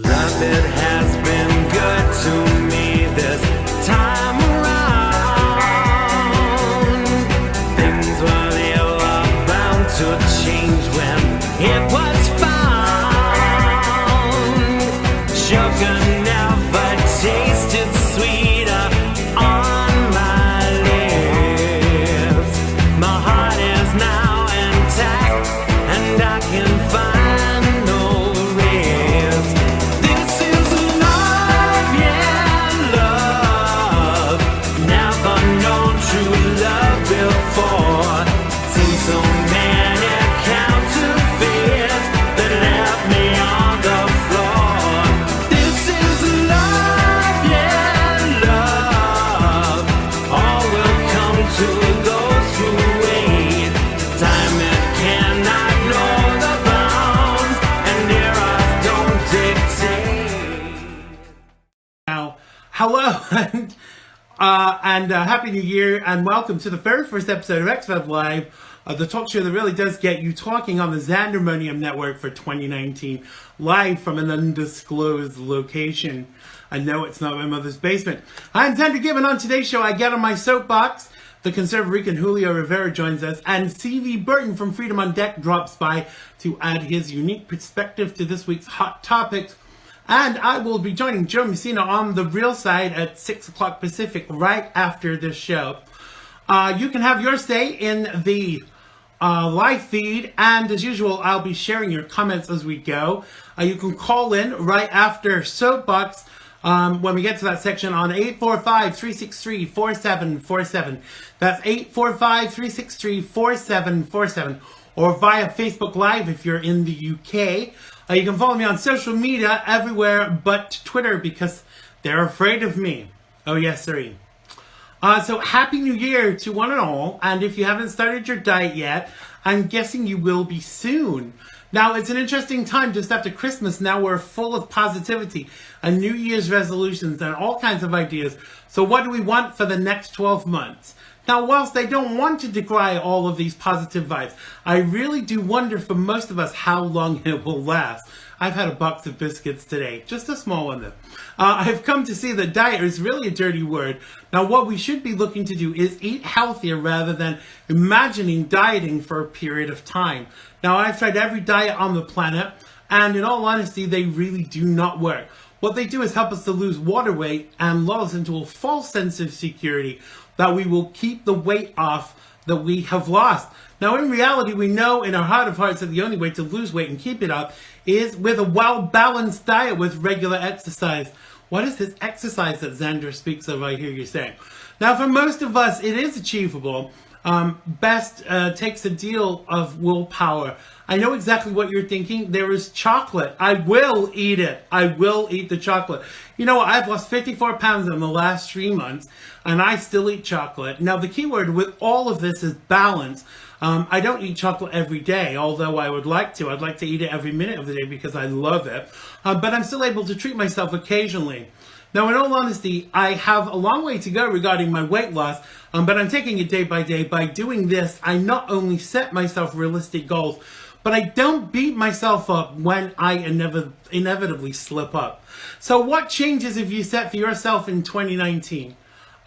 Love, it has been good to me this time around. Things were they were bound to change when it was found. Sugar never tasted sweeter on my lips. My heart is now intact and I can find hello and Happy New Year and welcome to the very first episode of X-Rad Live, the talk show that really does get you talking on the Xander Network for 2019, live from an undisclosed location. I know it's not my mother's basement. I'm Xander Gibb, and on today's show I get on my soapbox. The conservative Rican Julio Rivera joins us, and CV Berton from Freedom on Deck drops by to add his unique perspective to this week's hot topics. And I will be joining Joe Messina on the real side at 6 o'clock Pacific right after this show. You can have your say in the live feed, and as usual, I'll be sharing your comments as we go. You can call in right after Soapbox when we get to that section on 845-363-4747. That's 845-363-4747. Or via Facebook Live if you're in the UK. You can follow me on social media everywhere but Twitter because they're afraid of me. Oh yes, sir. So Happy New Year to one and all. And if you haven't started your diet yet, I'm guessing you will be soon. Now, it's an interesting time just after Christmas. Now we're full of positivity and New Year's resolutions and all kinds of ideas. So what do we want for the next 12 months? Now, whilst I don't want to decry all of these positive vibes, I really do wonder for most of us how long it will last. I've had a box of biscuits today, just a small one though. I've come to see that diet is really a dirty word. Now, what we should be looking to do is eat healthier rather than imagining dieting for a period of time. Now, I've tried every diet on the planet, and in all honesty, they really do not work. What they do is help us to lose water weight and lull us into a false sense of security that we will keep the weight off that we have lost. Now, in reality, we know in our heart of hearts that the only way to lose weight and keep it up is with a well-balanced diet with regular exercise. What is this exercise that Xander speaks of, I hear you saying? Now, for most of us, it is achievable. Best takes a deal of willpower. I know exactly what you're thinking. There is chocolate. I will eat it. I will eat the chocolate. You know what? I've lost 54 pounds in the last 3 months, and I still eat chocolate. Now, the key word with all of this is balance. I don't eat chocolate every day, although I would like to. I'd like to eat it every minute of the day because I love it. But I'm still able to treat myself occasionally. Now, in all honesty, I have a long way to go regarding my weight loss, but I'm taking it day by day. By doing this, I not only set myself realistic goals, but I don't beat myself up when I inevitably slip up. So what changes have you set for yourself in 2019?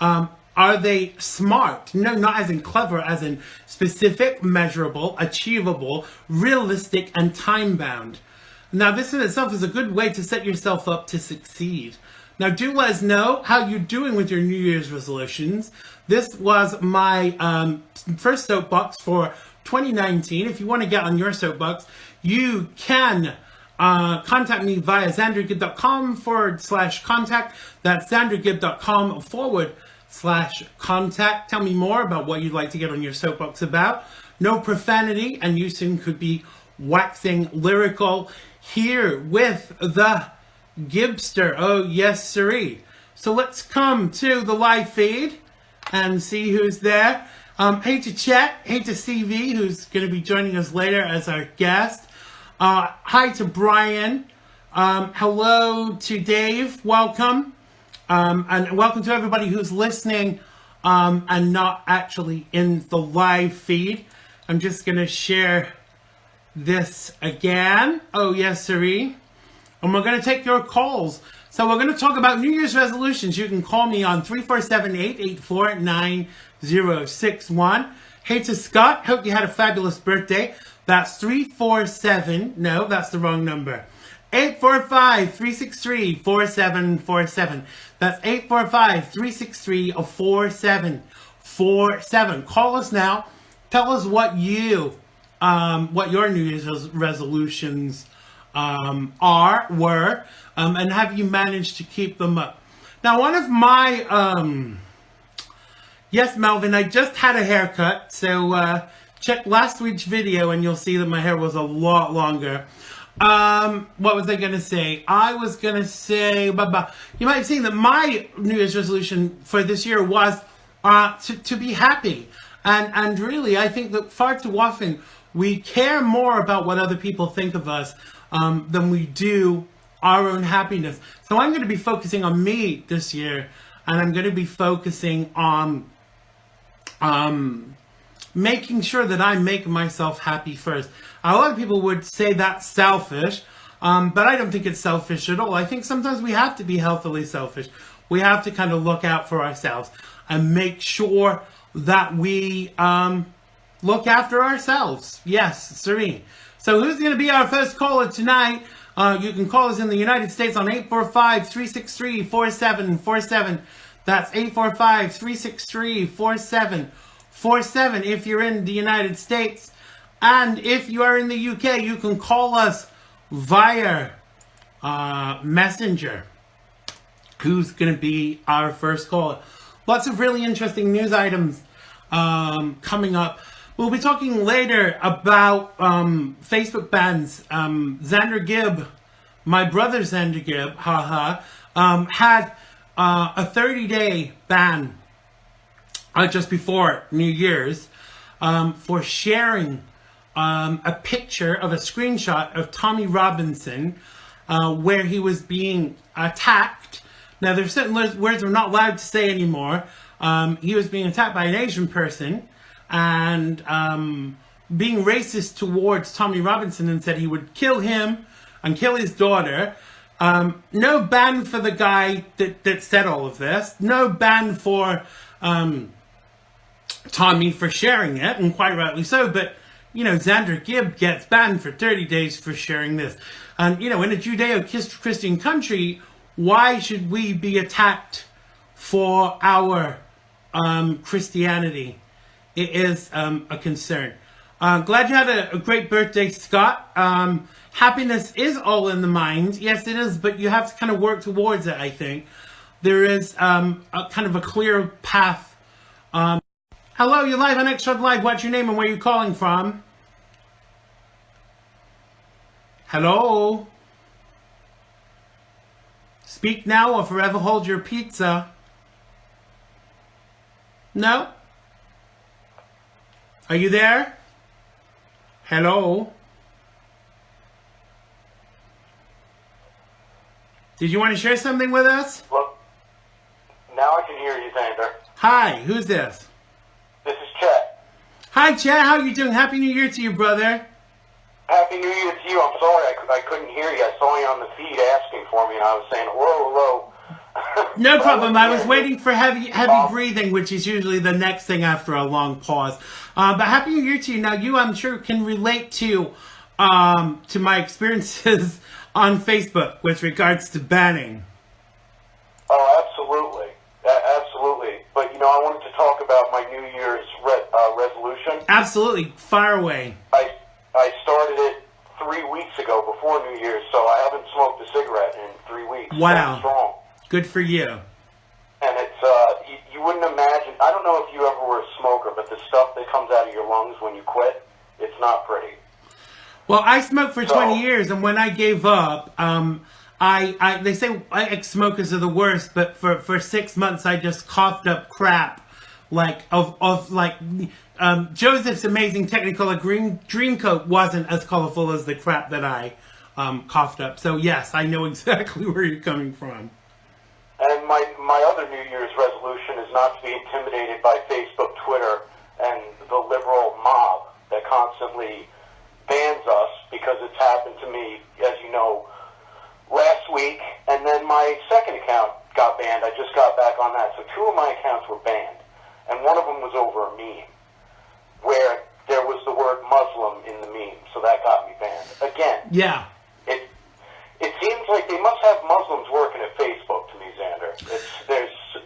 Are they smart? No, not as in clever, as in specific, measurable, achievable, realistic, and time-bound. Now, this in itself is a good way to set yourself up to succeed. Now, do let us know how you're doing with your New Year's resolutions. This was my first soapbox for 2019. If you want to get on your soapbox, you can contact me via xandergibb.com/contact. That's xandergibb.com/contact. Tell me more about what you'd like to get on your soapbox about. No profanity, and you soon could be waxing lyrical here with the Gibbster. Oh, yes, siree. So let's come to the live feed and see who's there. Hey to Chet, hey to CV, who's going to be joining us later as our guest. Hi to Brian. Hello to Dave. Welcome. And welcome to everybody who's listening and not actually in the live feed. I'm just going to share this again. Oh, yes, siree. and we're going to take your calls. So we're going to talk about New Year's resolutions. You can call me on 347-884-9061. Hey to Scott, hope you had a fabulous birthday. That's 347, no, that's the wrong number. 845-363-4747. That's 845-363-4747. Call us now. Tell us what your New Year's resolutions were, and have you managed to keep them up? Now, one of my, yes, Melvin, I just had a haircut, so check last week's video and you'll see that my hair was a lot longer. What was I going to say? I was going to say, you might have seen that my New Year's resolution for this year was to be happy. And really, I think that far too often we care more about what other people think of us than we do our own happiness. So I'm going to be focusing on me this year, and I'm going to be focusing on making sure that I make myself happy first. A lot of people would say that's selfish, but I don't think it's selfish at all. I think sometimes we have to be healthily selfish. We have to kind of look out for ourselves and make sure that we look after ourselves. Yes, Serene. So who's going to be our first caller tonight? You can call us in the United States on 845-363-4747. That's 845-363-4747 if you're in the United States. And if you are in the UK, you can call us via Messenger. Who's going to be our first caller? Lots of really interesting news items coming up. We'll be talking later about Facebook bans. Xander Gibb, my brother Xander Gibb, had a 30-day ban just before New Year's for sharing a picture of a screenshot of Tommy Robinson where he was being attacked. Now, there's certain words we're not allowed to say anymore. He was being attacked by an Asian person and being racist towards Tommy Robinson, and said he would kill him and kill his daughter. No ban for the guy that said all of this. No ban for Tommy for sharing it, and quite rightly so. But, you know, Xander Gibb gets banned for 30 days for sharing this. And, you know, in a Judeo-Christian country, why should we be attacked for our Christianity? It is a concern. Glad you had a great birthday, Scott. Happiness is all in the mind. Yes, it is, but you have to kind of work towards it, I think. There is a kind of a clear path. Hello, you're live on X-Rad Live. What's your name and where are you calling from? Hello? Speak now or forever hold your pizza. No? Are you there? Hello? Did you want to share something with us? Look, now I can hear you, Xander. Hi, who's this? This is Chet. Hi, Chad. How are you doing? Happy New Year to you, brother. Happy New Year to you. I'm sorry I couldn't hear you. I saw you on the feed asking for me, and I was saying, hello, hello. No problem. I was waiting for heavy breathing, which is usually the next thing after a long pause. But Happy New Year to you. Now, you, I'm sure, can relate to my experiences on Facebook with regards to banning. Oh, absolutely. Absolutely. But, you know, I wanted to talk about my New Year's resolution. Absolutely. Fire away. I started it 3 weeks ago, before New Year's, so I haven't smoked a cigarette in 3 weeks. Wow. Strong. Good for you. And it's, you wouldn't imagine, I don't know if you ever were a smoker, but the stuff that comes out of your lungs when you quit, it's not pretty. Well, I smoked for 20 years, and when I gave up, they say ex-smokers are the worst, but for 6 months I just coughed up crap, Joseph's Amazing Technicolor Dream Coat wasn't as colorful as the crap that I coughed up. So yes, I know exactly where you're coming from. And my other New Year's resolution is not to be intimidated by Facebook, Twitter, and the liberal mob that constantly bans us, because it's happened to me, as you know, last last week, and then my second account got banned. I just got back on that. So 2 of my accounts were banned, and one of them was over a meme where there was the word Muslim in the meme, so that got me banned. Again, Yeah. it seems like they must have Muslims working at Facebook to me, Xander.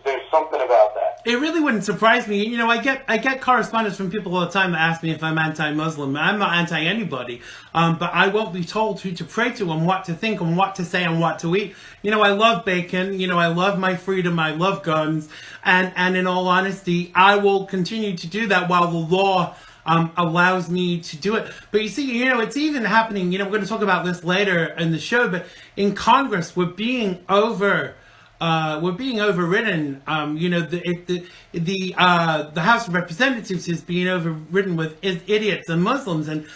There's something about that. It really wouldn't surprise me. You know, I get correspondence from people all the time that ask me if I'm anti-Muslim. I'm not anti-anybody, but I won't be told who to pray to and what to think and what to say and what to eat. You know, I love bacon. You know, I love my freedom. I love guns. And in all honesty, I will continue to do that while the law allows me to do it. But you see, you know, it's even happening. You know, we're going to talk about this later in the show, but in Congress, we're being overridden. You know, the House of Representatives is being overridden with idiots and Muslims, and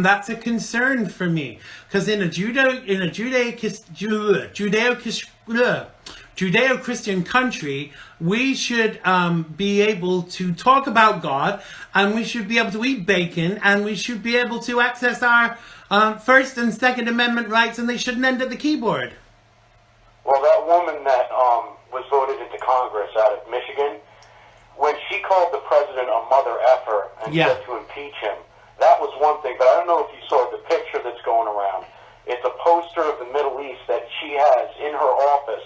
that's a concern for me, because in a Judeo-Christian country, we should be able to talk about God, and we should be able to eat bacon, and we should be able to access our First and Second Amendment rights, and they shouldn't end at the keyboard. Well, that woman that was voted into Congress out of Michigan, when she called the president a mother effer and said to impeach him, that was one thing. But I don't know if you saw the picture that's going around. It's a poster of the Middle East that she has in her office,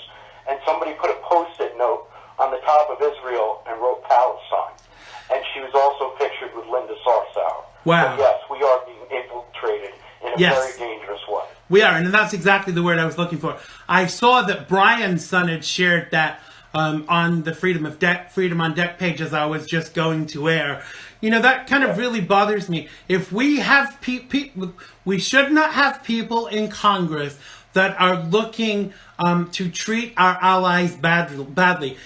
and somebody put a Post-it note on the top of Israel and wrote Palestine. And she was also pictured with Linda Sarsour. Wow. But yes, we are being infiltrated in a very dangerous way. We are, and that's exactly the word I was looking for. I saw that Brian's son had shared that on the Freedom on Deck page as I was just going to air. You know, that kind of really bothers me. If we have people, we should not have people in Congress that are looking to treat our allies badly.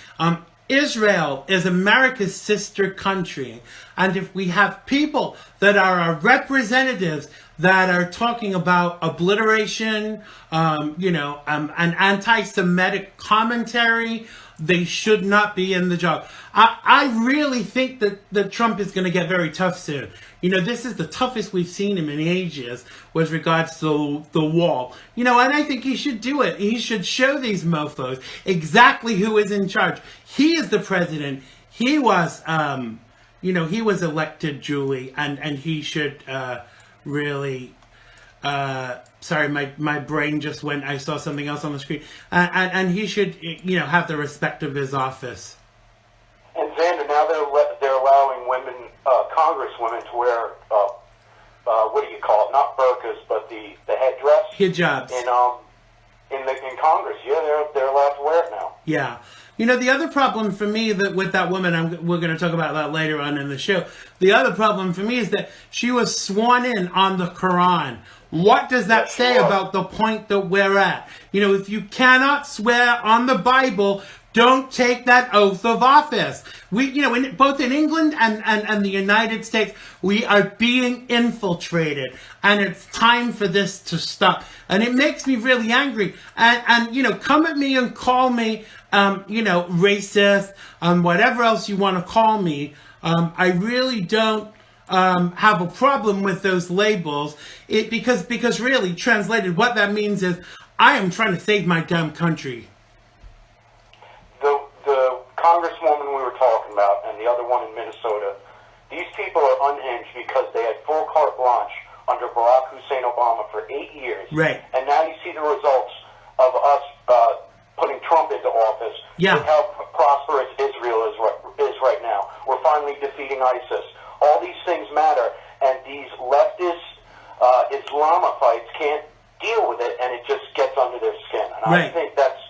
Israel is America's sister country, and if we have people that are our representatives that are talking about obliteration, an anti-Semitic commentary, they should not be in the job. I really think that Trump is going to get very tough soon. You know, this is the toughest we've seen him in ages with regards to the wall. You know, and I think he should do it. He should show these mofos exactly who is in charge. He is the president. He was, he was elected, Julie, and he should really... sorry, my brain just went. I saw something else on the screen. And he should, have the respect of his office. And Xander, now they're allowing women, congresswomen, to wear what do you call it? Not burqas, but the headdress. Hijabs. In Congress, yeah, they're allowed to wear it now. Yeah. You know, the other problem for me with that woman, we're going to talk about that later on in the show. The other problem for me is that she was sworn in on the Quran. What does that say about the point that we're at? You know, if you cannot swear on the Bible, don't take that oath of office. We, both in England and the United States, we are being infiltrated, and it's time for this to stop. And it makes me really angry. And come at me and call me, racist, whatever else you want to call me. I really don't have a problem with those labels. Because really, translated, what that means is I am trying to save my damn country. The congresswoman we were talking about and the other one in Minnesota, these people are unhinged because they had full carte blanche under Barack Hussein Obama for 8 years. Right. And now you see the results of us putting Trump into office. Yeah. Look how prosperous Israel is right now. We're finally defeating ISIS. All these things matter, and these leftist Islamophites can't deal with it, and it just gets under their skin. And right. I think that's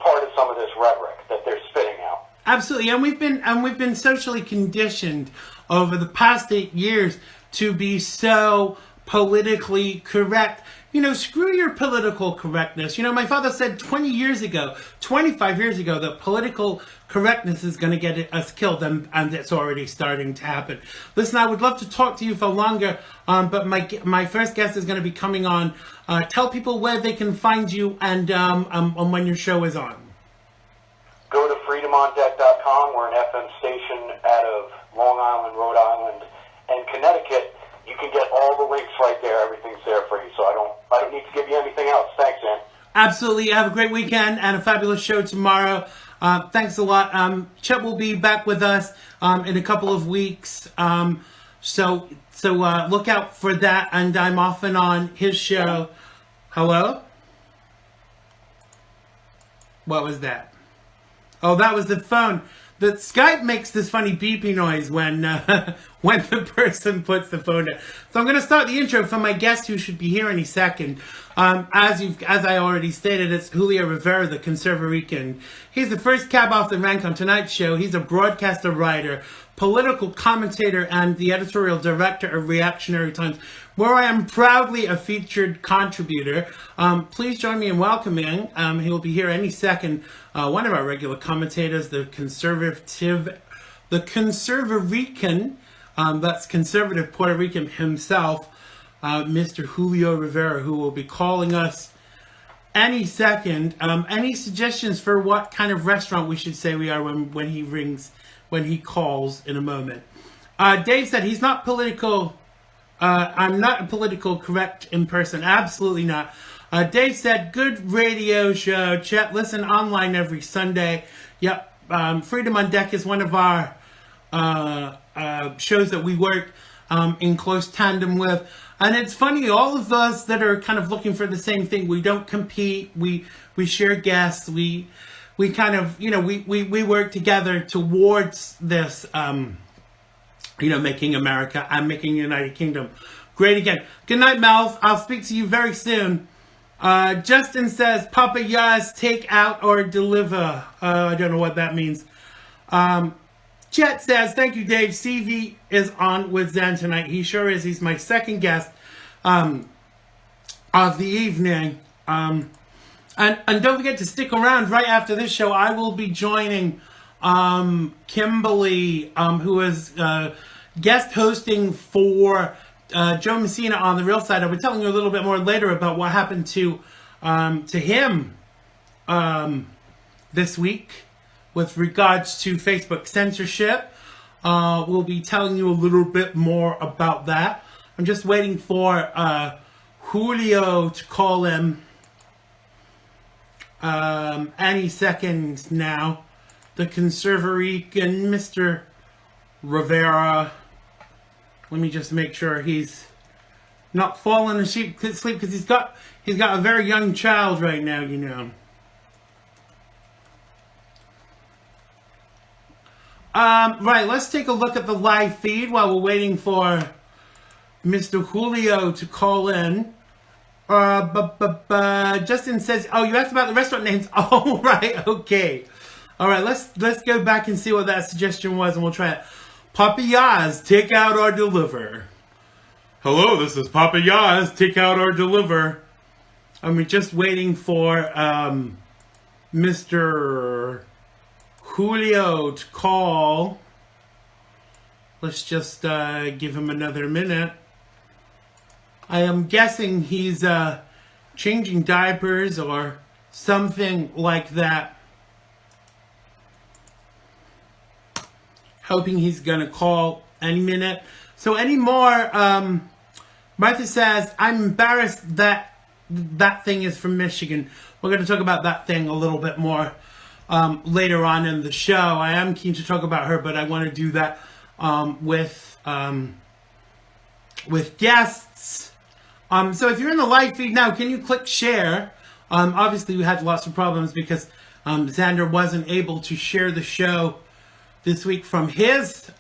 part of some of this rhetoric that they're spitting out. Absolutely, and we've been socially conditioned over the past 8 years to be so politically correct. Screw your political correctness. My father said 25 years ago, that political correctness is going to get us killed, and it's already starting to happen. Listen, I would love to talk to you for longer, but my first guest is going to be coming on. Tell people where they can find you and when your show is on. Go to freedomondeck.com. We're an FM station out of Long Island, Rhode Island, and Connecticut. You can get all the links right there. Everything's there for you. So I don't need to give you anything else. Thanks, man. Absolutely. Have a great weekend and a fabulous show tomorrow. Thanks a lot. Chet will be back with us in a couple of weeks. So look out for that. And I'm off and on his show. Hello? What was that? Oh, that was the phone. The Skype makes this funny beeping noise when when the person puts the phone down. So I'm going to start the intro from my guest who should be here any second. As I already stated, it's Julio Rivera, the conservarican. He's the first cab off the rank on tonight's show. He's a broadcaster, writer, political commentator, and the editorial director of Reactionary Times, where I am proudly a featured contributor. Please join me in welcoming, he will be here any second, one of our regular commentators, the conservarican, that's conservative Puerto Rican himself, Mr. Julio Rivera, who will be calling us any second. Any suggestions for what kind of restaurant we should say we are when he calls in a moment? Dave said he's not political. I'm not a political correct in person. Absolutely not. Dave said, good radio show. Chet, listen online every Sunday. Yep. Freedom on Deck is one of our shows that we work in close tandem with. And it's funny, all of us that are kind of looking for the same thing, we don't compete. We share guests. We kind of, we work together towards this, making America and making the United Kingdom great again. Good night, Mel. I'll speak to you very soon. Justin says, Papa Yaz, take out or deliver. I don't know what that means. Chet says, thank you, Dave. CV is on with Zen tonight. He sure is. He's my second guest of the evening. And don't forget to stick around right after this show. I will be joining Kimberly, who is guest hosting for Joe Messina on The Real Side. I'll be telling you a little bit more later about what happened to him this week with regards to Facebook censorship. We'll be telling you a little bit more about that. I'm just waiting for Julio to call him any second now. The conservarican, Mr. Rivera. Let me just make sure he's not falling asleep because he's got a very young child right now, Right, let's take a look at the live feed while we're waiting for Mr. Julio to call in. Justin says, oh, you asked about the restaurant names. Oh, right, okay. All right, let's go back and see what that suggestion was, and we'll try it. Papa Yaz, take out or deliver. Hello, this is Papa Yaz, take out or deliver. I'm just waiting for Mr. Julio to call. Let's just give him another minute. I am guessing he's changing diapers or something like that. Hoping he's gonna call any minute. So any more, Martha says, I'm embarrassed that thing is from Michigan. We're gonna talk about that thing a little bit more later on in the show. I am keen to talk about her, but I want to do that with guests. So if you're in the live feed now, can you click share? Obviously we had lots of problems because Xander wasn't able to share the show this week from his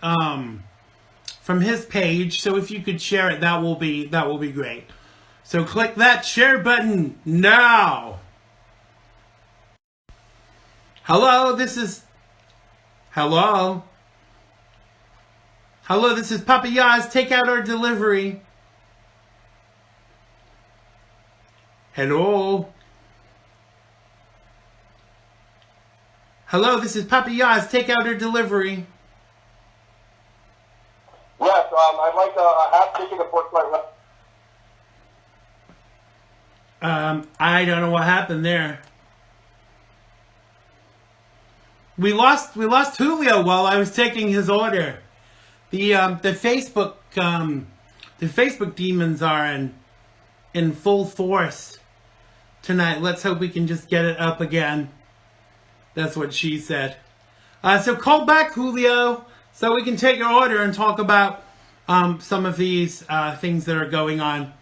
page. So if you could share it, that will be great. So click that share button now. Hello, this is Papa Yaz, takeout or delivery. Hello, this is Papa Yaz, takeout or delivery. Yes, I'd like a half chicken and pork fried rice. I don't know what happened there. We lost Julio while I was taking his order. The Facebook demons are in full force tonight. Let's hope we can just get it up again. That's what she said. So call back, Julio, so we can take your order and talk about some of these things that are going on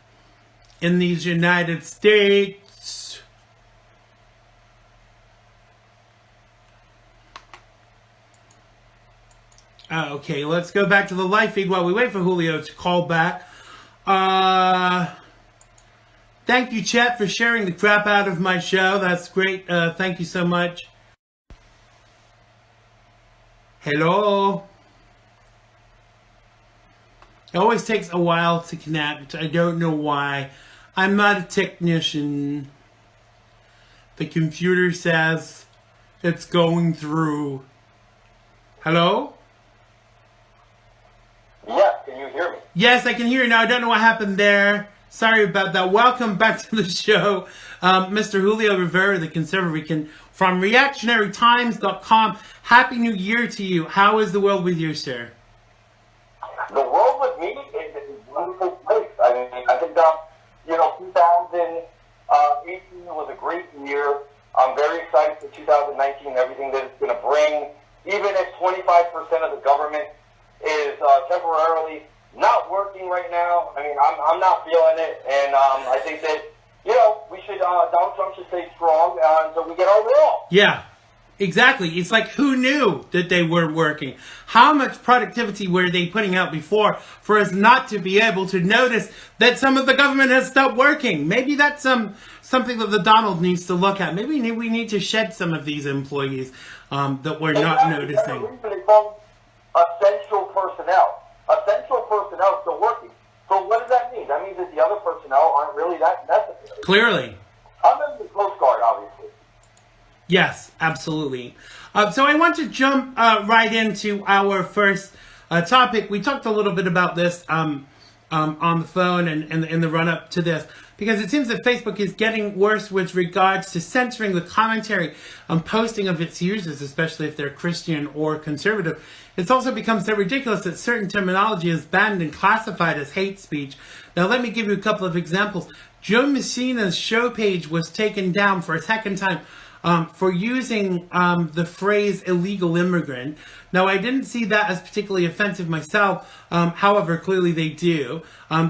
in these United States. Okay, let's go back to the live feed while we wait for Julio to call back. Thank you, chat, for sharing the crap out of my show. That's great. Thank you so much. Hello. It always takes a while to connect. I don't know why. I'm not a technician. The computer says it's going through. Hello? Yeah, can you hear me? Yes, I can hear you now. I don't know what happened there. Sorry about that. Welcome back to the show. Mr. Julio Rivera, the conservative from reactionarytimes.com. Happy New Year to you. How is the world with you, sir? The world with me is a wonderful place. I mean, I think, 2018 was a great year. I'm very excited for 2019 and everything that it's going to bring. Even if 25% of the government is temporarily not working right now, I mean, I'm not feeling it. And I think that, we should, Donald Trump should stay strong until we get our wall. Yeah. Exactly. It's like, who knew that they weren't working? How much productivity were they putting out before for us not to be able to notice that some of the government has stopped working? Maybe that's something that the Donald needs to look at. Maybe we need to shed some of these employees that we're not noticing. They call essential personnel. Essential personnel still working. So what does that mean? That means that the other personnel aren't really that necessary. Clearly. Other than the Coast Guard, obviously. Yes, absolutely. So I want to jump right into our first topic. We talked a little bit about this on the phone and in the run-up to this, because it seems that Facebook is getting worse with regards to censoring the commentary on posting of its users, especially if they're Christian or conservative. It's also become so ridiculous that certain terminology is banned and classified as hate speech. Now, let me give you a couple of examples. Joe Messina's show page was taken down for a second time for using the phrase illegal immigrant. Now, I didn't see that as particularly offensive myself. However, clearly they do.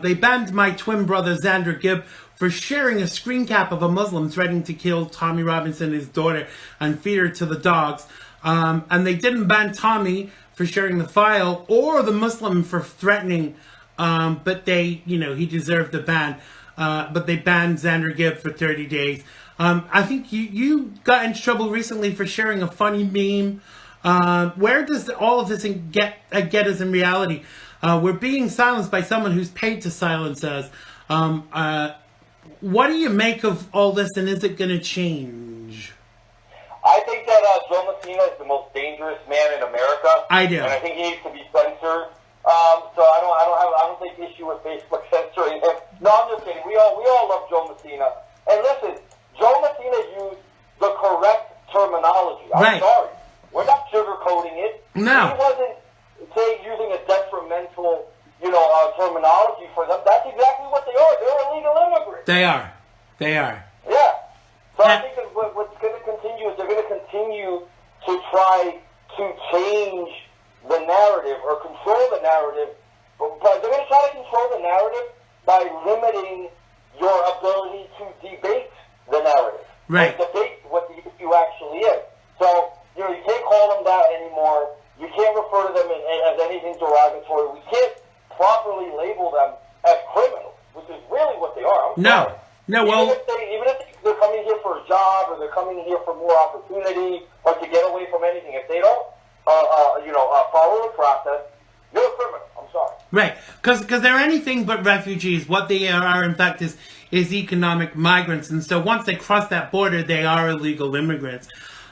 They banned my twin brother, Xander Gibb, for sharing a screen cap of a Muslim threatening to kill Tommy Robinson, his daughter, and feed her to the dogs. And they didn't ban Tommy for sharing the file, or the Muslim for threatening, but he deserved the ban. But they banned Xander Gibb for 30 days. I think you got into trouble recently for sharing a funny meme. Where does all of this get us in reality? We're being silenced by someone who's paid to silence us. What do you make of all this, and is it going to change? I think that Joe Messina is the most dangerous man in America. I do, and I think he needs to be censored. So I don't take issue with Facebook censoring him. No, I'm just kidding. We all love Joe Messina. And listen, Joe Messina used the correct terminology. I'm sorry. We're not sugarcoating it. No. He wasn't, using a detrimental, terminology for them. That's exactly what they are. They're illegal immigrants. They are. Yeah. So I think that what's going to continue is they're going to continue to try to change the narrative or control the narrative. But they're going to try to control the narrative by limiting your ability to debate the narrative. Right. And debate what the issue actually is. So, you can't call them that anymore. You can't refer to them as anything derogatory. We can't properly label them as criminals, which is really what they are. No, well... Even if they're coming here for a job or they're coming here for more opportunity or to get away from anything, if they don't, follow the process, you're a criminal. I'm sorry. Right, because they're anything but refugees. What they are, in fact, is economic migrants. And so once they cross that border, they are illegal immigrants.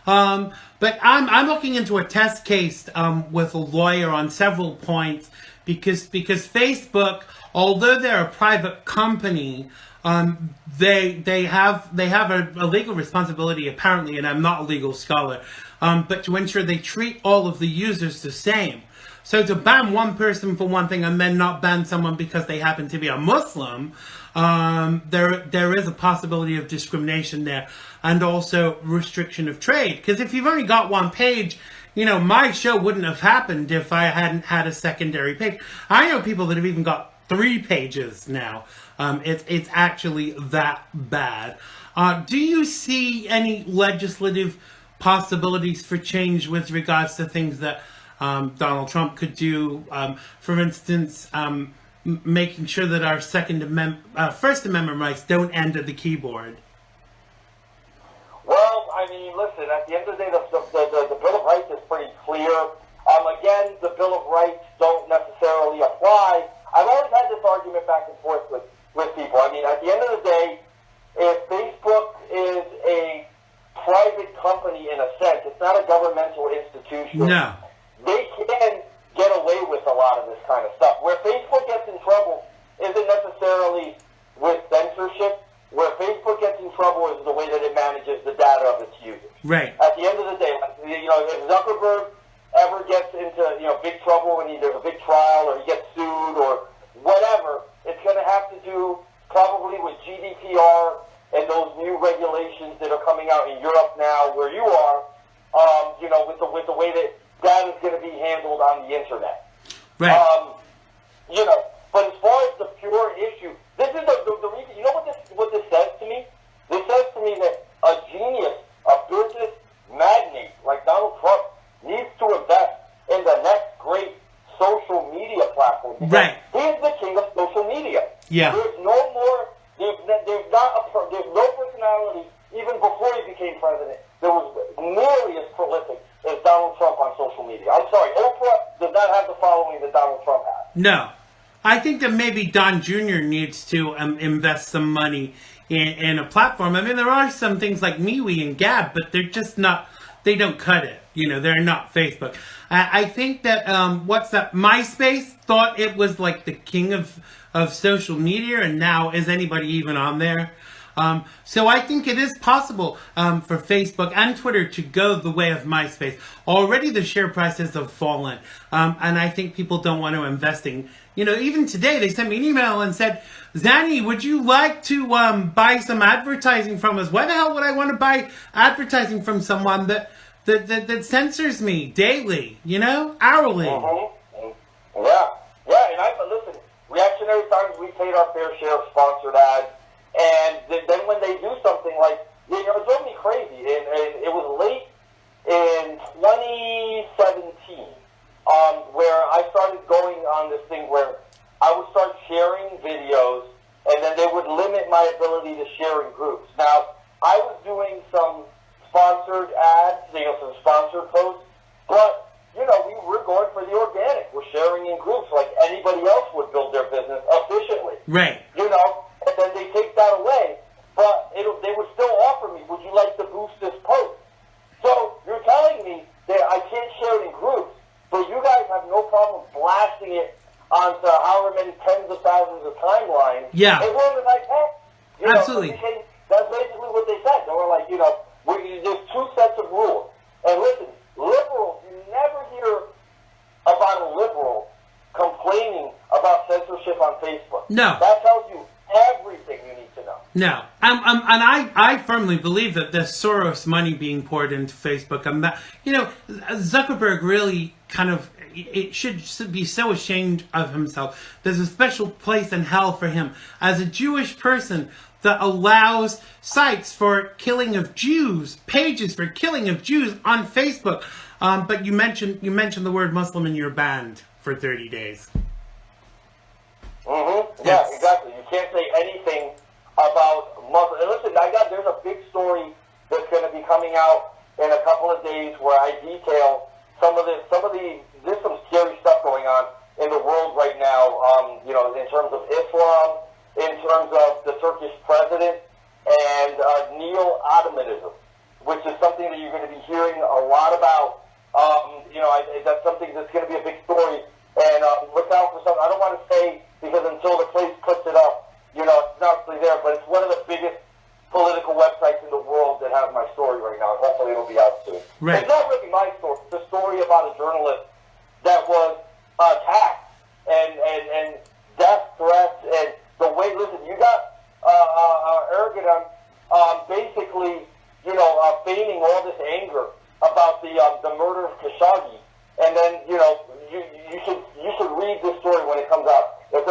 But I'm looking into a test case with a lawyer on several points because Facebook, although they're a private company, they have a legal responsibility apparently, and I'm not a legal scholar, but to ensure they treat all of the users the same. So to ban one person for one thing and then not ban someone because they happen to be a Muslim, there is a possibility of discrimination there, and also restriction of trade. Because if you've only got one page, my show wouldn't have happened if I hadn't had a secondary page. I know people that have even got 3 pages now. It's actually that bad. Do you see any legislative possibilities for change with regards to things that Donald Trump could do? For instance, making sure that our First Amendment rights don't end at the keyboard. Well, I mean, listen, at the end of the day, the Bill of Rights is pretty clear. Again, the Bill of Rights don't necessarily apply. I've always had this argument back and forth with people. I mean, at the end of the day, if Facebook is a private company in a sense, it's not a governmental institution. No. They can get away with a lot of this kind of stuff. Where Facebook gets in trouble isn't necessarily with censorship. Where Facebook gets in trouble is the way that it manages the data of its users. Right. At the end of the day, if Zuckerberg ever gets into big trouble and there's a big trial or he gets sued or whatever, it's going to have to do probably with GDPR and those new regulations that are coming out in Europe now, where you are, with the way that that is going to be handled on the internet. Right. But as far as the pure issue, this is the reason. You know what this says to me? This says to me that a genius, a business magnate like Donald Trump needs to invest in the next great social media platform. Right. He's the king of social media. Yeah. There's no more. There's no personality even before he became president that was nearly as prolific as Donald Trump on social media. I'm sorry, Oprah does not have the following that Donald Trump has. No. I think that maybe Don Jr. needs to invest some money in a platform. I mean, there are some things like MeWe and Gab, but they're just not, they don't cut it. They're not Facebook. I think that, MySpace thought it was like the king of social media, and now is anybody even on there? So I think it is possible for Facebook and Twitter to go the way of MySpace. Already the share prices have fallen, and I think people don't want to invest in. Even today they sent me an email and said, Zanny, would you like to buy some advertising from us? Why the hell would I want to buy advertising from someone that censors me daily, hourly? Mm-hmm. Yeah, and listen, Reactionary Times, we paid our fair share of sponsored ads. And then when they do something like, it drove me crazy. And it was late in 2017 where I started going on this thing where I would start sharing videos, and then they would limit my ability to share in groups. Now, I was doing some sponsored ads, some sponsored posts, but, we're going for the organic. We're sharing in groups like anybody else would build their business efficiently. Right. And then they take that away, but they would still offer me, would you like to boost this post? So you're telling me that I can't share it in groups, but you guys have no problem blasting it onto however many tens of thousands of timelines. Yeah. As long as I can. Absolutely. That's basically what they said. They were like, there's 2 sets of rules. And listen, liberals, you never hear about a liberal complaining about censorship on Facebook. No. That tells you everything you need to know. No. And I firmly believe that there's Soros money being poured into Facebook. Zuckerberg really kind of, it should be so ashamed of himself. There's a special place in hell for him as a Jewish person that allows sites for killing of Jews, pages for killing of Jews on Facebook. But you mentioned the word Muslim and you're banned for 30 days. Mm-hmm. Yeah, exactly. You can't say anything about Muslim. And listen, there's a big story that's going to be coming out in a couple of days where I detail there's some scary stuff going on in the world right now, in terms of Islam, in terms of the Turkish president, and neo-Ottomanism, which is something that you're going to be hearing a lot about. That's something that's going to be a big story. And look out for something. I don't want to say, because until the place puts it up, it's not really there, but it's one of the biggest political websites in the world that has my story right now, and hopefully it'll be out soon. Right. It's not really my story. It's a story about a journalist that was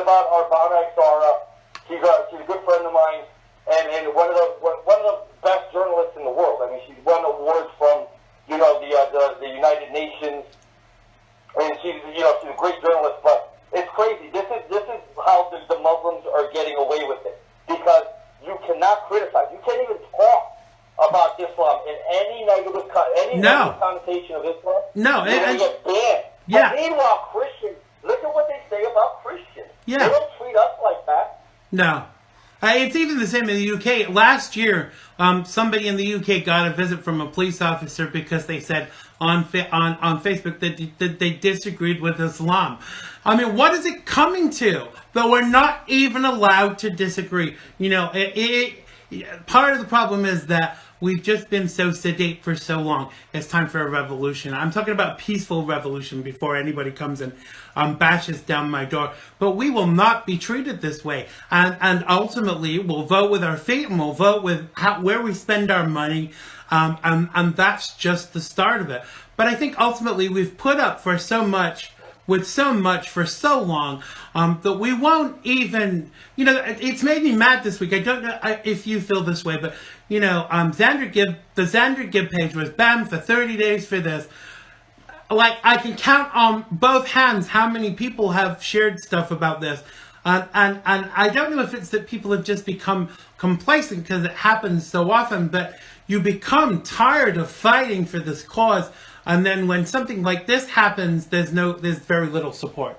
about Arbana Exara. She's a good friend of mine, and one of the best journalists in the world. I mean, she's won awards from the United Nations, and she's a great journalist. But it's crazy. This is how the Muslims are getting away with it, because you cannot criticize. You can't even talk about Islam in any negative connotation of Islam. No, you're going to get banned. Yeah. But meanwhile, Christians, look at what they say about Christians. Yeah. They don't treat us like that. No. It's even the same in the UK. Last year, somebody in the UK got a visit from a police officer because they said on Facebook that they disagreed with Islam. I mean, what is it coming to? That we're not even allowed to disagree. Part of the problem is that we've just been so sedate for so long. It's time for a revolution. I'm talking about peaceful revolution before anybody comes and bashes down my door. But we will not be treated this way. And ultimately, we'll vote with our feet and we'll vote with where we spend our money. And that's just the start of it. But I think ultimately we've put up for so much with so much for so long that we won't even, it's made me mad this week. I don't know if you feel this way, but, Xander Gibb, the Xander Gibb page was banned for 30 days for this. Like, I can count on both hands how many people have shared stuff about this. And I don't know if it's that people have just become complacent because it happens so often, but you become tired of fighting for this cause. And then when something like this happens, there's very little support.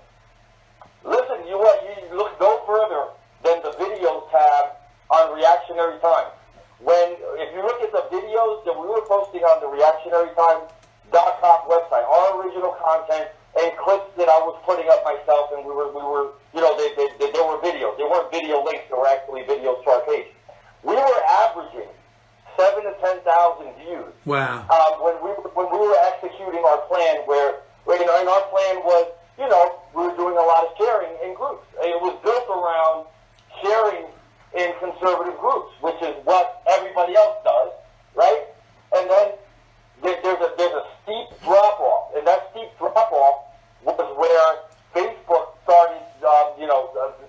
Listen, you look no further than the videos tab on Reactionary Time. If you look at the videos that we were posting on the reactionarytime.com website, our original content and clips that I was putting up myself, and we were they were videos. They weren't video links; they were actually videos to our page. We were averaging 7,000 to 10,000 views. Wow. When we were executing our plan, and our plan was, we were doing a lot of sharing in groups. It was built around sharing in conservative groups, which is what everybody else does, right? And then there's a steep drop off, and that steep drop off was where Facebook started,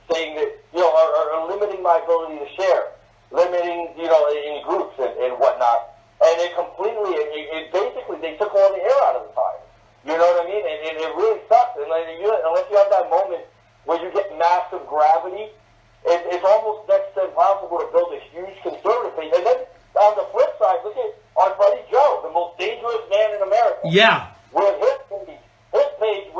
saying that, or limiting my ability to share, limiting, in groups and whatnot. And it basically, they took all the air out of the tire. You know what I mean? And it really sucks. And unless you have that moment where you get massive gravity, it's almost next to impossible to build a huge conservative page. And then on the flip side, look at our buddy Joe, the most dangerous man in America. Yeah. With his page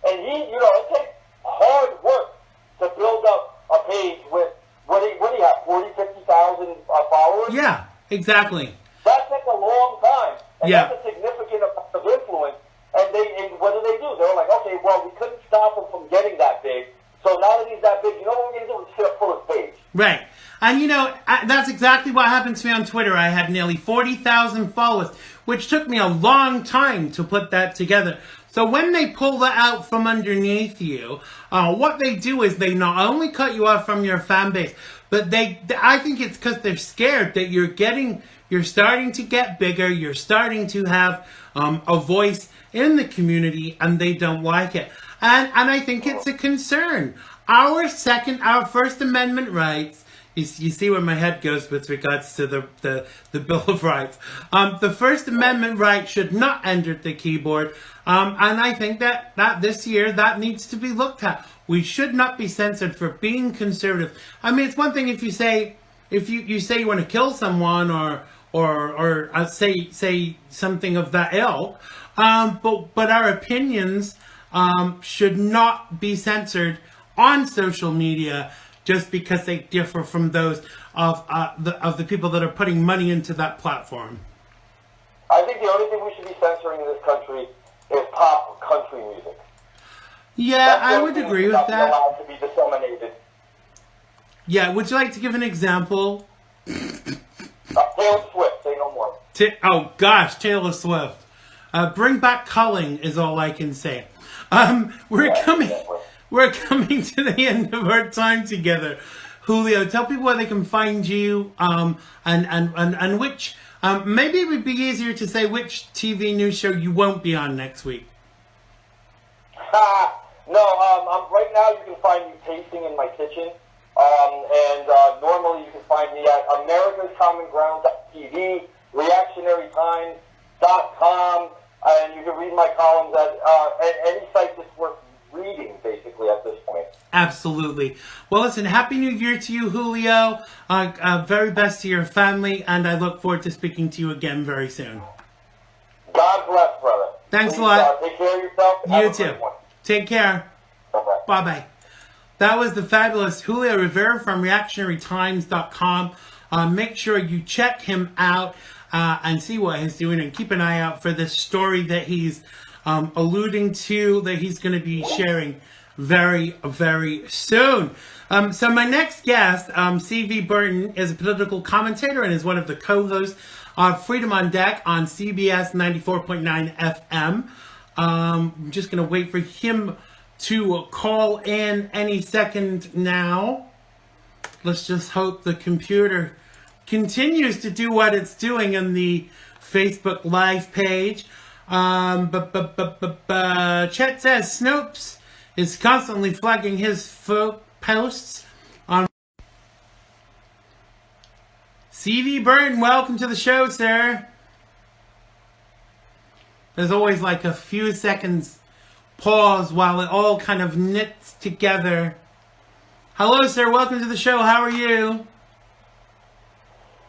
and it takes hard work to build up a page with, what do you have, 40,000, 50,000 followers? Yeah, exactly. That takes a long time, and Yeah. that's a significant amount of influence. And what do? They're like, okay, well, we couldn't stop him from getting that big, so now that he's that big, you know what we're going to do? We're just going to pull his page. Right. And that's exactly what happened to me on Twitter. I had nearly 40,000 followers, which took me a long time to put that together. So when they pull that out from underneath you, what they do is they not only cut you off from your fan base, but I think it's because they're scared that you're starting to get bigger, you're starting to have a voice in the community, and they don't like it. And I think it's a concern. Our First Amendment rights, you see where my head goes with regards to the Bill of Rights. The First Amendment right should not enter the keyboard. And I think that this year that needs to be looked at. We should not be censored for being conservative. I mean, it's one thing if you say you want to kill someone or say something of that ilk, but our opinions should not be censored on social media just because they differ from those of the people that are putting money into that platform. I think the only thing we should be censoring in this country is pop country music. Yeah, I would agree with that. Allowed to be disseminated. Yeah, would you like to give an example? Taylor Swift, say no more. Oh gosh, Taylor Swift. Bring back culling is all I can say. We're coming to the end of our time together. Julio, tell people where they can find you, and which, maybe it would be easier to say which TV news show you won't be on next week. No, right now you can find me pasting in Kitchen. Normally you can find me at americascommonground.tv, reactionarytimes.com, and you can read my columns at any site that's worth reading, basically, at this point. Absolutely. Well, listen, Happy New Year to you, Julio. Very best to your family, and I look forward to speaking to you again very soon. God bless, brother. Thanks a lot. Take care of yourself. You too. Take care. Bye-bye. Bye-bye. That was the fabulous Julio Rivera from reactionarytimes.com. Make sure you check him out and see what he's doing, and keep an eye out for this story that he's alluding to, that he's going to be sharing very, very soon. So my next guest, C.V. Berton, is a political commentator and is one of the co-hosts of Freedom on Deck on CBS 94.9 FM. I'm just going to wait for him to call in any second now. Let's just hope the computer continues to do what it's doing in the Facebook Live page. Chet says Snopes is constantly flagging his posts on. C.V. Berton, welcome to the show, sir. There's always like a few seconds pause while it all kind of knits together. Hello, sir. Welcome to the show. How are you?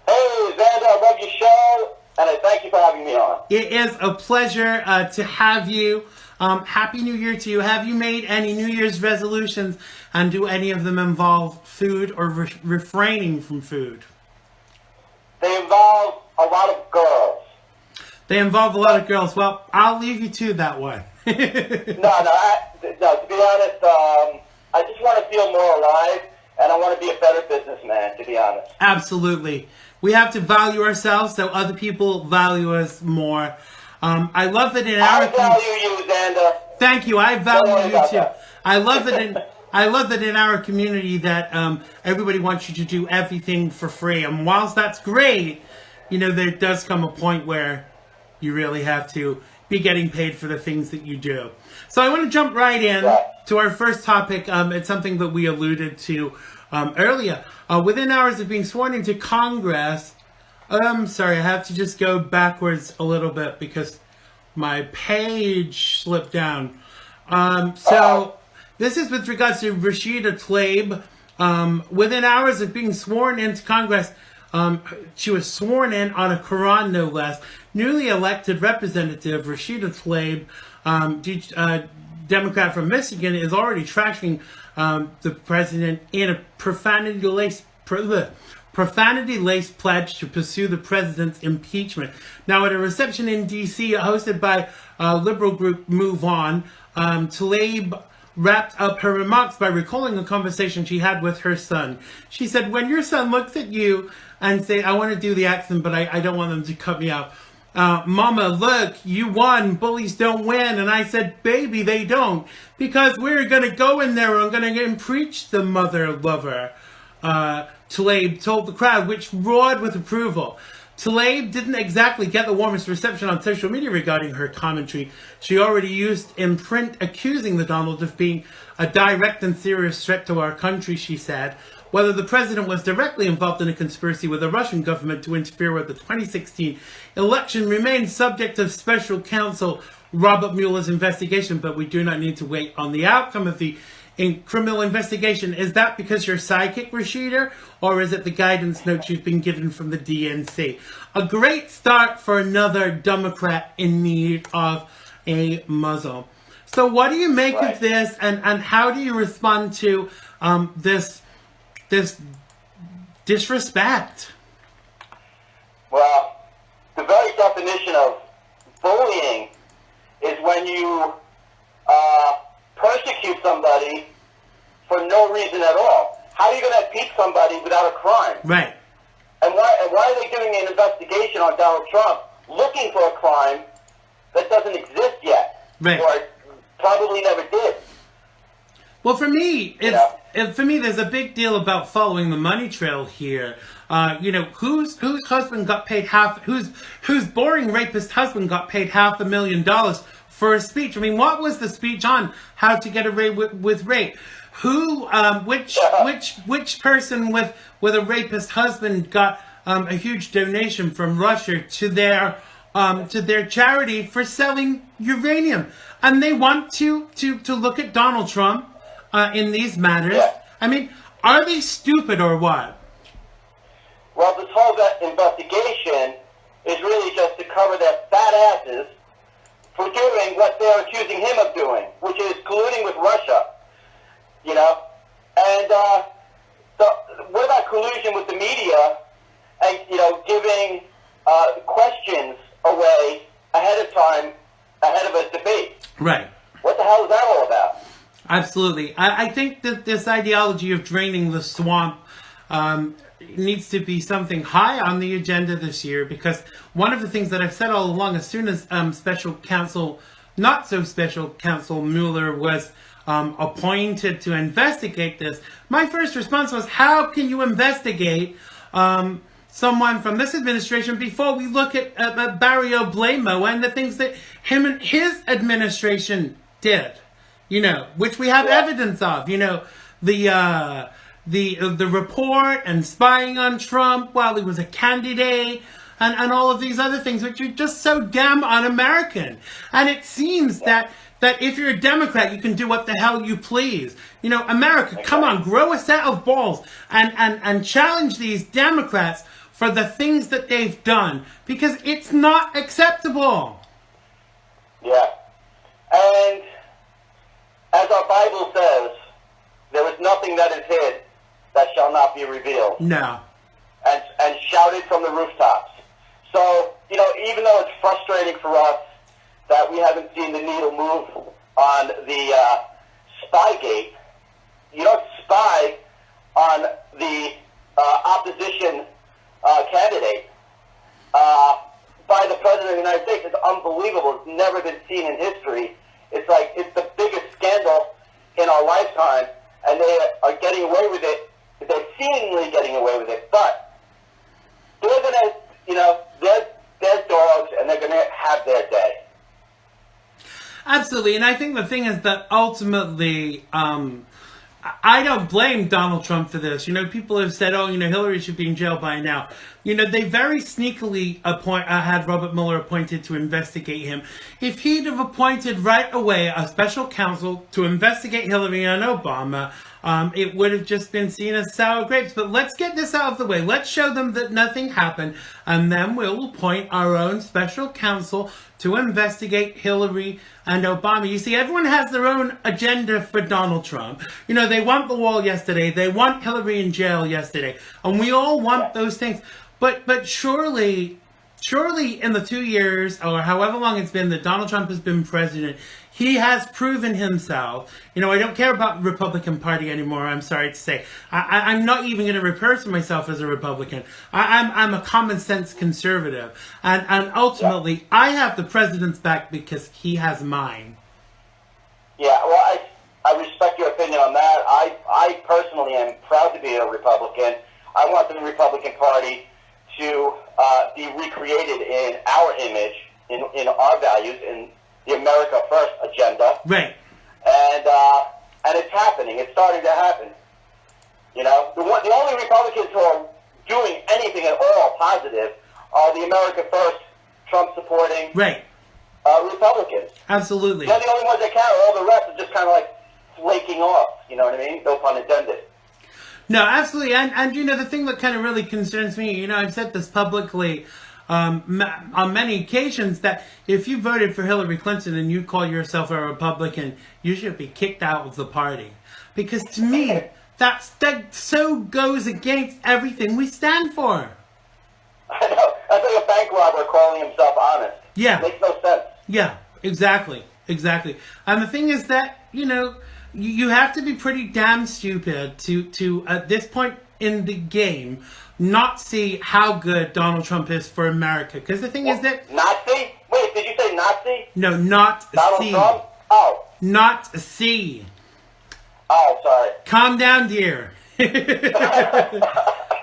Hey, Xander, I love your show, and I thank you for having me on. It is a pleasure to have you. Happy New Year to you. Have you made any New Year's resolutions, and do any of them involve food or refraining from food? They involve a lot of girls. They involve a lot of girls. Well, I'll leave you to that one. No, to be honest, I just want to feel more alive, and I want to be a better businessman, to be honest. Absolutely. We have to value ourselves so other people value us more. I love that in our... I value you, Xander. Thank you. I value you too. That. I love that in our community that everybody wants you to do everything for free. And whilst that's great, there does come a point where you really have to be getting paid for the things that you do. So I want to jump right in to our first topic. It's something that we alluded to earlier. Within hours of being sworn into Congress, I'm sorry, I have to just go backwards a little bit because my page slipped down. So this is with regards to Rashida Tlaib. Within hours of being sworn into Congress, she was sworn in on a Quran, no less. Newly elected Representative Rashida Tlaib, Democrat from Michigan, is already trashing the president in a profanity-laced pledge to pursue the president's impeachment. Now, at a reception in D.C. hosted by liberal group Move On, Tlaib wrapped up her remarks by recalling a conversation she had with her son. She said, "When your son looks at you and say, I want to do the accent, but I don't want them to cut me out. Mama, look, you won. Bullies don't win." And I said, "Baby, they don't. Because we're going to go in there and I'm going to impeach the mother lover." Tlaib told the crowd, which roared with approval. Tlaib didn't exactly get the warmest reception on social media regarding her commentary. She already used in print accusing the Donald of being a direct and serious threat to our country, she said. Whether the president was directly involved in a conspiracy with the Russian government to interfere with the 2016 election remains subject to special counsel Robert Mueller's investigation, but we do not need to wait on the outcome of the criminal investigation. Is that because you're psychic, Rashida, or is it the guidance notes you've been given from the DNC? A great start for another Democrat in need of a muzzle. So what do you make of this, and how do you respond to this disrespect? Well, the very definition of bullying is when you persecute somebody for no reason at all. How are you going to impeach somebody without a crime? Right. And why are they doing an investigation on Donald Trump looking for a crime that doesn't exist yet? Right. Or probably never did. Well, for me, there's a big deal about following the money trail here. Whose husband got paid whose boring rapist husband got paid $500,000 for a speech? I mean, what was the speech on? How to get away with rape? which person with a rapist husband got a huge donation from Russia to their charity for selling uranium, and they want to look at Donald Trump in these matters. Yeah. I mean, are they stupid or what? Well, this whole investigation is really just to cover their fat asses for doing what they're accusing him of doing, which is colluding with Russia. You know? And what about collusion with the media and, you know, giving questions away ahead of time, ahead of a debate? Right. What the hell is that all about? Absolutely. I think that this ideology of draining the swamp needs to be something high on the agenda this year, because one of the things that I've said all along, as soon as special counsel, not so special counsel Mueller was appointed to investigate this, my first response was, how can you investigate someone from this administration before we look at Barrio Blamo and the things that him and his administration did, you know, which we have evidence of, you know, the report and spying on Trump while he was a candidate, and all of these other things, which are just so damn un-American. And it seems that if you're a Democrat, you can do what the hell you please. You know, America, come on, grow a set of balls and challenge these Democrats for the things that they've done, because it's not acceptable. Yeah. And as our Bible says, there is nothing that is hid that shall not be revealed. No. And shouted from the rooftops. So, you know, even though it's frustrating for us that we haven't seen the needle move on the Spygate, you don't spy on the opposition candidate by the President of the United States. It's unbelievable. It's never been seen in history. It's like, it's the biggest scandal in our lifetime, and they are getting away with it. They're seemingly getting away with it, but they're going to, you know, they're dogs, and they're going to have their day. Absolutely, and I think the thing is that ultimately, I don't blame Donald Trump for this. You know, people have said, oh, you know, Hillary should be in jail by now. You know, they very sneakily had Robert Mueller appointed to investigate him. If he'd have appointed right away a special counsel to investigate Hillary and Obama, it would have just been seen as sour grapes. But let's get this out of the way. Let's show them that nothing happened, and then we'll appoint our own special counsel to investigate Hillary and Obama. You see, everyone has their own agenda for Donald Trump. You know, they want the wall yesterday. They want Hillary in jail yesterday. And we all want those things. But surely in the 2 years, or however long it's been that Donald Trump has been president, he has proven himself. You know, I don't care about the Republican Party anymore, I'm sorry to say. I'm not even going to refer to myself as a Republican. I'm a common sense conservative. And ultimately, I have the president's back because he has mine. Yeah, well, I respect your opinion on that. I personally am proud to be a Republican. I want the Republican Party to be recreated in our image, in our values, in the America First agenda. Right. And it's happening. It's starting to happen. You know, the only Republicans who are doing anything at all positive are the America First, Trump-supporting Republicans. Absolutely. They're the only ones that count. All the rest are just kind of like flaking off. You know what I mean? No pun intended. No, absolutely. And you know, the thing that kind of really concerns me, you know, I've said this publicly on many occasions, that if you voted for Hillary Clinton and you call yourself a Republican, you should be kicked out of the party. Because to me, that so goes against everything we stand for. I know. That's like a bank robber calling himself honest. Yeah. It makes no sense. Yeah, exactly. And the thing is that, you know, you have to be pretty damn stupid to at this point in the game, not see how good Donald Trump is for America. Because the thing is that... Nazi? Wait, did you say Nazi? No, not Donald C. Trump? Oh. Not C. Oh, sorry. Calm down, dear.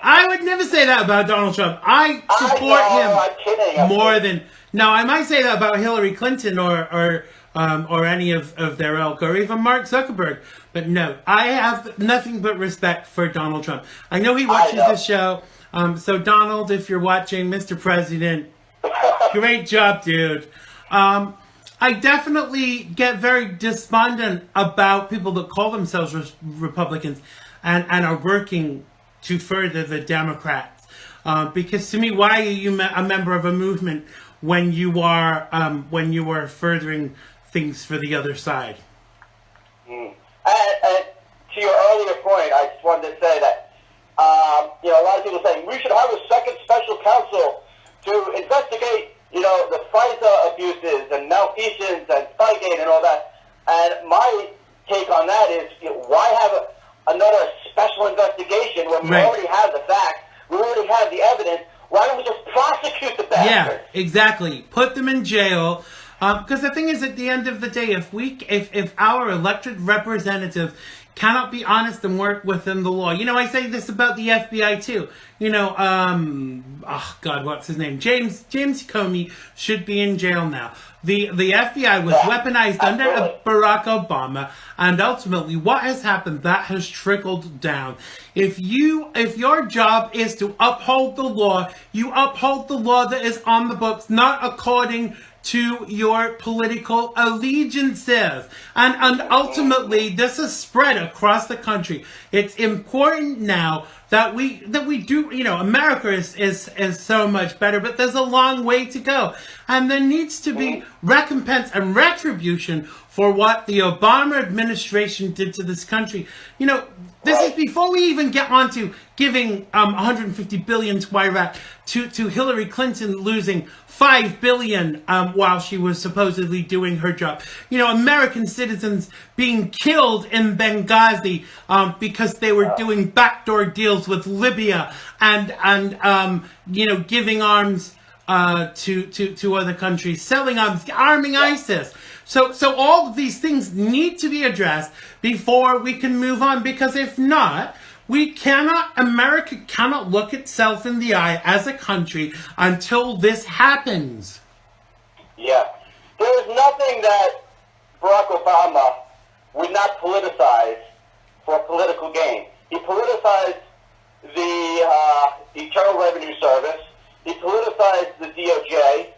I would never say that about Donald Trump. I support him I'm kidding. more than... No, I might say that about Hillary Clinton or or any of their ilk, or even Mark Zuckerberg. But no, I have nothing but respect for Donald Trump. I know he watches the show. So Donald, if you're watching, Mr. President, great job, dude. I definitely get very despondent about people that call themselves Republicans and are working to further the Democrats. Because to me, why are you a member of a movement when you are furthering things for the other side? And to your earlier point, I just wanted to say that a lot of people are saying we should have a second special counsel to investigate, the FISA abuses and malfeasance and Spygate and all that. And my take on that is, why have another special investigation when we already have the facts, we already have the evidence? Why don't we just prosecute the bastards? Yeah, exactly. Put them in jail. Because the thing is, at the end of the day, if our elected representatives cannot be honest and work within the law. I say this about the FBI too. What's his name? James Comey should be in jail now. The FBI was weaponized under Barack Obama, and ultimately what has happened, that has trickled down. If your job is to uphold the law, you uphold the law that is on the books, not according to your political allegiances. And ultimately, this is spread across the country. It's important now that we do, America is so much better, but there's a long way to go. And there needs to be recompense and retribution for what the Obama administration did to this country. This is before we even get on to giving $150 billion to Iraq, to Hillary Clinton losing $5 billion while she was supposedly doing her job. American citizens being killed in Benghazi because they were doing backdoor deals with Libya and giving arms to other countries, selling arms, arming ISIS. So all of these things need to be addressed before we can move on, because if not, America cannot look itself in the eye as a country until this happens. Yeah. There is nothing that Barack Obama would not politicize for political gain. He politicized the Internal Revenue Service. He politicized the DOJ.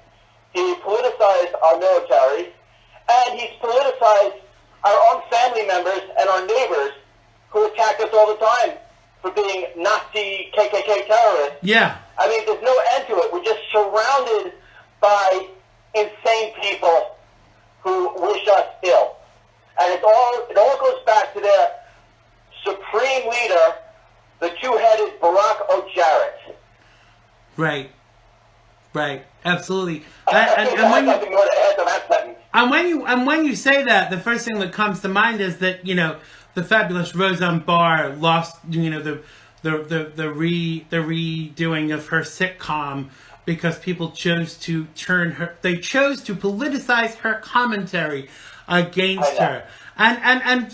He politicized our military. And he's politicized our own family members and our neighbors who attack us all the time for being Nazi KKK terrorists. Yeah. I mean, there's no end to it. We're just surrounded by insane people who wish us ill. And it all goes back to their supreme leader, the two-headed Barack O'Jarrett. Right. Absolutely. And when you say that, the first thing that comes to mind is that, the fabulous Roseanne Barr lost, the redoing of her sitcom because people chose to politicize her commentary against her. And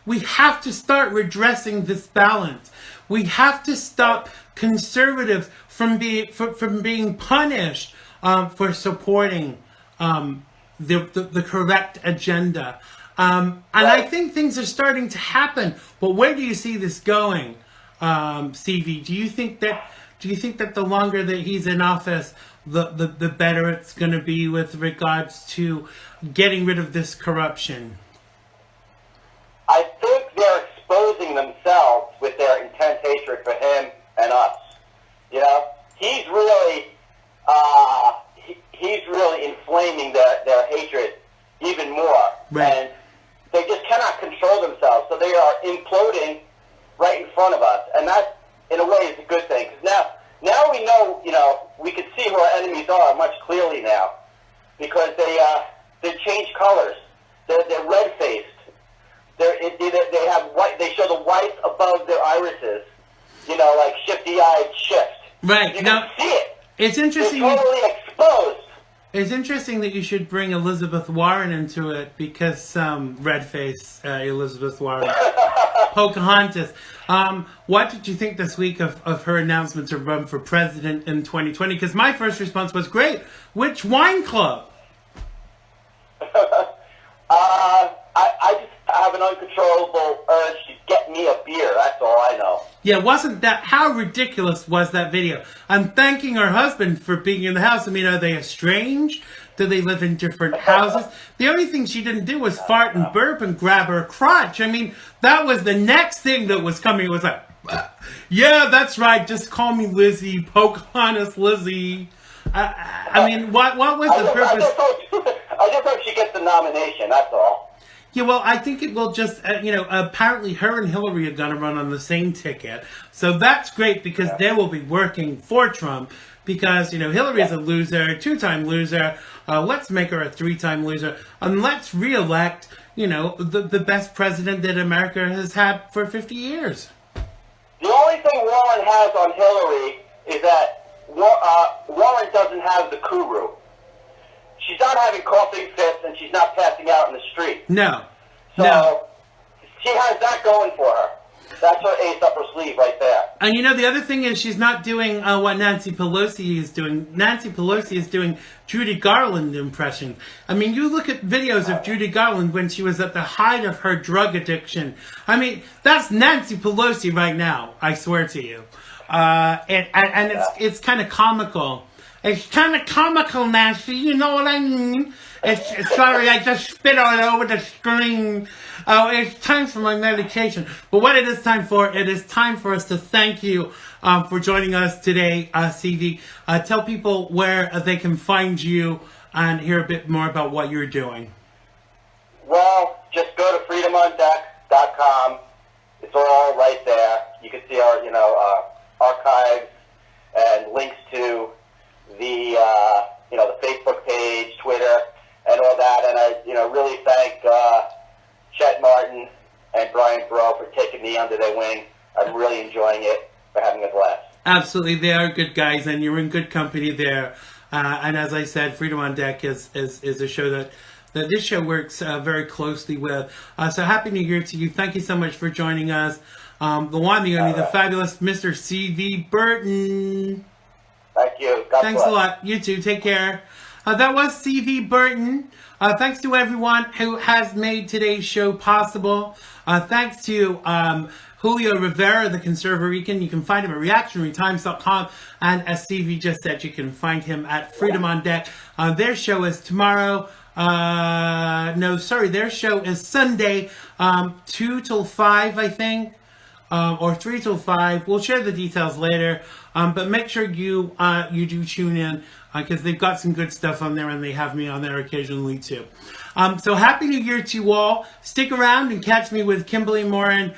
we have to start redressing this balance. We have to stop conservatives from being punished for supporting the correct agenda. And I think things are starting to happen. But where do you see this going, CV? Do you think that the longer that he's in office, the better it's going to be with regards to getting rid of this corruption? I think they're exposing themselves with their intense hatred for him and us. He's really inflaming their hatred even more. Right. And they just cannot control themselves, so they are imploding right in front of us. And that, in a way, is a good thing. 'Cause now we know, we can see who our enemies are much clearly now, because they change colors. They're red-faced. They have white. They show the whites above their irises. Like shifty-eyed shift. Right. You now, can see it. It's interesting. They're totally exposed. It's interesting that you should bring Elizabeth Warren into it, because red-face Elizabeth Warren, Pocahontas. What did you think this week of her announcement to run for president in 2020? Because my first response was, great. Which wine club? have an uncontrollable urge to get me a beer. That's all I know. Yeah, wasn't that, how ridiculous was that video? I'm thanking her husband for being in the house. I mean, are they estranged? Do they live in different houses? The only thing she didn't do was fart and burp and grab her crotch. I mean, that was the next thing that was coming. It was like, yeah, that's right. Just call me Lizzie. Pocahontas Lizzie. I mean, what was the purpose? I just hope she gets the nomination, that's all. Yeah, well, I think it will just, apparently her and Hillary are going to run on the same ticket. So that's great because they will be working for Trump because, Hillary is a loser, two-time loser. Let's make her a three-time loser. And let's re-elect, the best president that America has had for 50 years. The only thing Warren has on Hillary is that Warren doesn't have the kuru. She's not having coughing fits and she's not passing out in the street. No. So she has that going for her. That's her ace up her sleeve right there. And the other thing is she's not doing what Nancy Pelosi is doing. Nancy Pelosi is doing Judy Garland impressions. I mean, you look at videos of Judy Garland when she was at the height of her drug addiction. I mean, that's Nancy Pelosi right now, I swear to you. And it's kind of comical. It's kind of comical, Nancy, you know what I mean? Sorry, I just spit all over the screen. Oh, it's time for my medication. But what it is time for, it is time for us to thank you for joining us today, CV. Tell people where they can find you and hear a bit more about what you're doing. Well, just go to freedomondeck.com. It's all right there. You can see our, archives and links to the, the Facebook page, Twitter, and all that. And I, really thank Chet Martin and Brian Bro for taking me under their wing. I'm really enjoying it. We're having a blast. Absolutely, they are good guys, and you're in good company there. And as I said, Freedom on Deck is a show that this show works very closely with. So happy New Year to you. Thank you so much for joining us. The one, the only, the fabulous Mr. CV Berton. Thank you. God Thanks bless. a lot. You too. Take care. That was CV Berton. Thanks to everyone who has made today's show possible. Thanks to Julio Rivera, the Conservarican. You can find him at reactionarytimes.com. And as CV just said, you can find him at Freedom on Deck. Their show is tomorrow. Their show is Sunday, 2 till 5, I think. Or 3 till 5. We'll share the details later. But make sure you do tune in because they've got some good stuff on there and they have me on there occasionally too. So happy New Year to you all. Stick around and catch me with Kimberly Morin,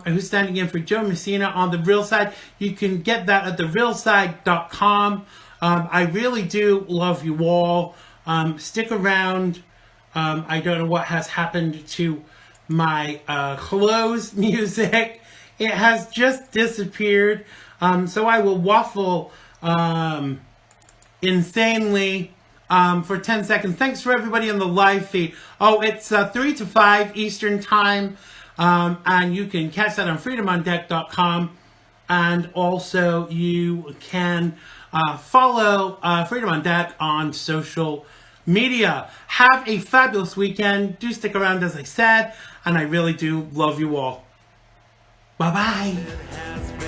who's standing in for Joe Messina on The Real Side. You can get that at therealside.com. I really do love you all. Stick around. I don't know what has happened to my close music. It has just disappeared. So I will waffle insanely for 10 seconds. Thanks for everybody on the live feed. Oh, it's 3 to 5 Eastern Time. And you can catch that on freedomondeck.com. And also you can follow Freedom on Deck on social media. Have a fabulous weekend. Do stick around, as I said. And I really do love you all. Bye-bye.